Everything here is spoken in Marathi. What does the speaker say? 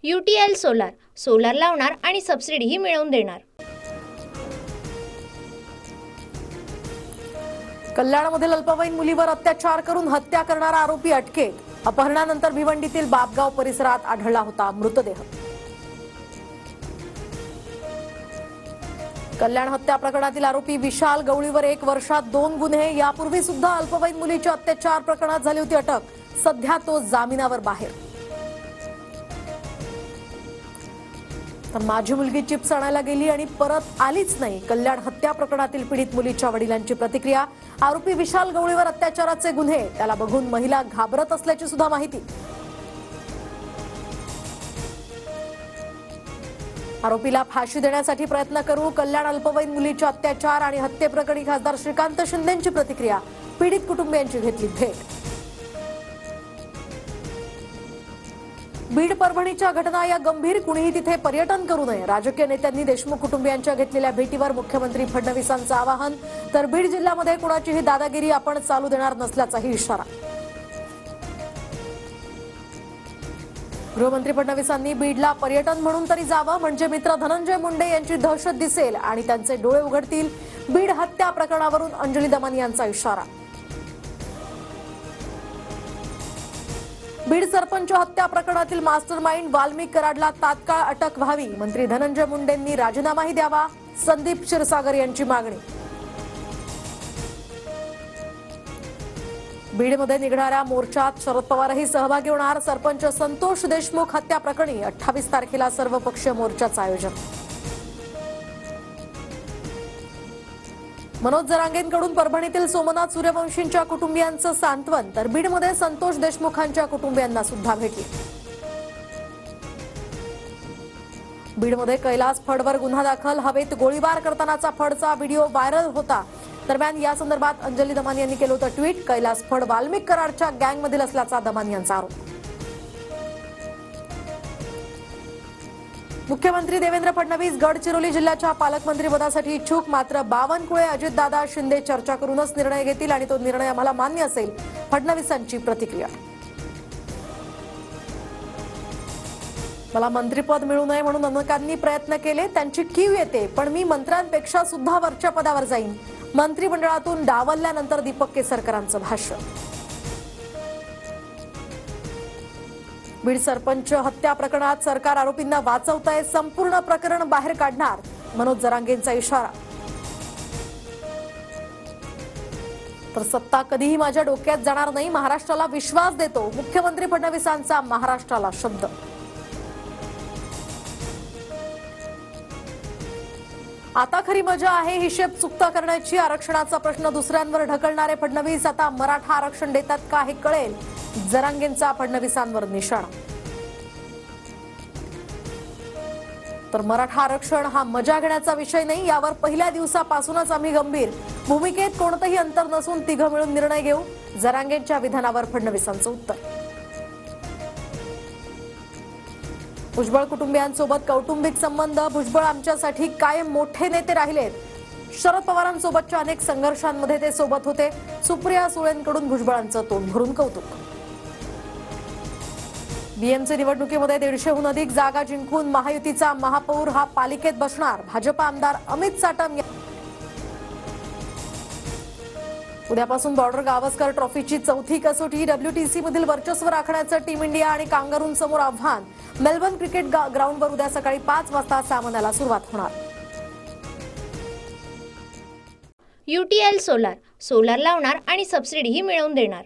UTL सोलार सोलार लावणार आणि सबसिडीही मिळवून देणार। कल्याणमधील अल्पवयीन मुलीवर अत्याचार करून हत्या करणारा आरोपी अटकेत। अपहरणानंतर भिवंडीतील बापगाव परिसरात आढळला होता मृतदेह। कल्याण हत्या प्रकरणातील आरोपी विशाल गवळीवर 1 वर्षात 2 गुन्हे। यापूर्वी सुद्धा अल्पवयीन मुलीच्या अत्याचार प्रकरणात झाली होती अटक। सध्या तो जामिनावर बाहेर। तर माझी मुलगी चिप्स आणायला गेली आणि परत आलीच नाही। कल्याण हत्या प्रकरणातील पीडित मुलीच्या वडिलांची प्रतिक्रिया। आरोपी विशाल गवळीवर अत्याचाराचे गुन्हे, त्याला बघून महिला घाबरत असल्याची सुद्धा माहिती। आरोपीला फाशी देण्यासाठी प्रयत्न करू। कल्याण अल्पवयीन मुलीच्या अत्याचार आणि हत्येप्रकरणी खासदार श्रीकांत शिंदेंची प्रतिक्रिया। पीडित कुटुंबियांची घेतली भेट। बीड परभणीच्या घटना या गंभीर, कुणीही तिथे पर्यटन करू नये। राजकीय नेत्यांनी देशमुख कुटुंबियांच्या घेतलेल्या भेटीवर मुख्यमंत्री फडणवीसांचं आवाहन। तर बीड जिल्ह्यामध्ये कुणाचीही दादागिरी आपण चालू देणार नसल्याचाही इशारा। गृहमंत्री फडणवीसांनी बीडला पर्यटन म्हणून तरी जावं, म्हणजे मित्र धनंजय मुंडे यांची दहशत दिसेल आणि त्यांचे डोळे उघडतील। बीड हत्या प्रकरणावरून अंजली दमन यांचा इशारा। बीड सरपंच हत्या प्रकरणातील मास्टरमाइंड वाल्मिक कराडला तात्काळ अटक व्हावी। मंत्री धनंजय मुंडेंनी राजीनामाही द्यावा, संदीप क्षीरसागर यांची मागणी। बीडमध्ये निघणाऱ्या मोर्चात शरद पवारही सहभागी होणार। सरपंच संतोष देशमुख हत्या प्रकरणी 28 तारखेला सर्वपक्षीय मोर्चाचं आयोजन। मनोज जरांगेंकडून परभणीतील सोमनाथ सूर्यवंशींच्या कुटुंबियांचं सांत्वन। तर बीडमध्ये संतोष देशमुखांच्या कुटुंबियांना सुद्धा भेटली। बीडमध्ये कैलास फडवर गुन्हा दाखल। हवेत गोळीबार करतानाचा फडचा व्हिडिओ व्हायरल होता। दरम्यान या संदर्भात अंजली दमन यांनी केलं होतं ट्विट। कैलास फड वाल्मिक कराडच्या गँगमधील असल्याचा दमन यांचा आरोप। मुख्यमंत्री देवेंद्र फडणवीस गडचिरोली जिल्ह्याच्या पालकमंत्रीपदासाठी इच्छुक। मात्र बावनकुळे, अजितदादा, शिंदे चर्चा करूनच निर्णय घेतील आणि तो निर्णय आम्हाला मान्य असेल, फडणवीसांची प्रतिक्रिया। मला मंत्रिपद मिळू नये म्हणून अनेकांनी प्रयत्न केले, त्यांची कीव येते, पण मी मंत्र्यांपेक्षा सुद्धा वरच्या पदावर जाईन। मंत्रिमंडळातून डावलल्यानंतर दीपक केसरकरांचं भाष्य। बीड सरपंच हत्या प्रकरणात सरकार आरोपींना वाचवतंय, संपूर्ण प्रकरण बाहेर काढणार, मनोज जरांगेंचा इशारा। तर सत्ता कधीही माझ्या डोक्यात जाणार नाही, महाराष्ट्राला विश्वास देतो, मुख्यमंत्री फडणवीसांचा महाराष्ट्राला शब्द। आता खरी मजा आहे हिशेब चुकता करण्याची। आरक्षणाचा प्रश्न दुसऱ्यांवर ढकलणारे फडणवीस आता मराठा आरक्षण देतात का हे कळेल, जरांगेंचा फडणवीसांवर निशाणा। तर मराठा आरक्षण हा मजा घेण्याचा विषय नाही, यावर पहिल्या दिवसापासूनच आम्ही गंभीर, भूमिकेत कोणतेही अंतर नसून तिघं मिळून निर्णय घेऊ, जरांगेंच्या विधानावर फडणवीसांचं उत्तर। भुजबळ कुटुंबियांसोबत कौटुंबिक संबंध, भुजबळ आमच्यासाठी कायम मोठे नेते राहिलेत। शरद पवारांसोबतच्या अनेक संघर्षांमध्ये ते सोबत होते। सुप्रिया सुळेंकडून भुजबळांचं तोंड भरून कौतुक। बीएमसी निवडणुकीमध्ये 150हून अधिक जागा जिंकून महायुतीचा महापौर हा पालिकेत बसणार, भाजपा आमदार अमित साटम। उद्यापासून बॉर्डर गावस्कर ट्रॉफीची चौथी कसोटी। WTC मधील वर्चस्व राखण्याचं टीम इंडिया आणि कांगारूंसमोर आव्हान। मेलबर्न क्रिकेट ग्राउंडवर उद्या सकाळी 5 वाजता सामन्याला सुरुवात होणार। UTL सोलार सोलार लावणार आणि सबसिडीही मिळवून देणार।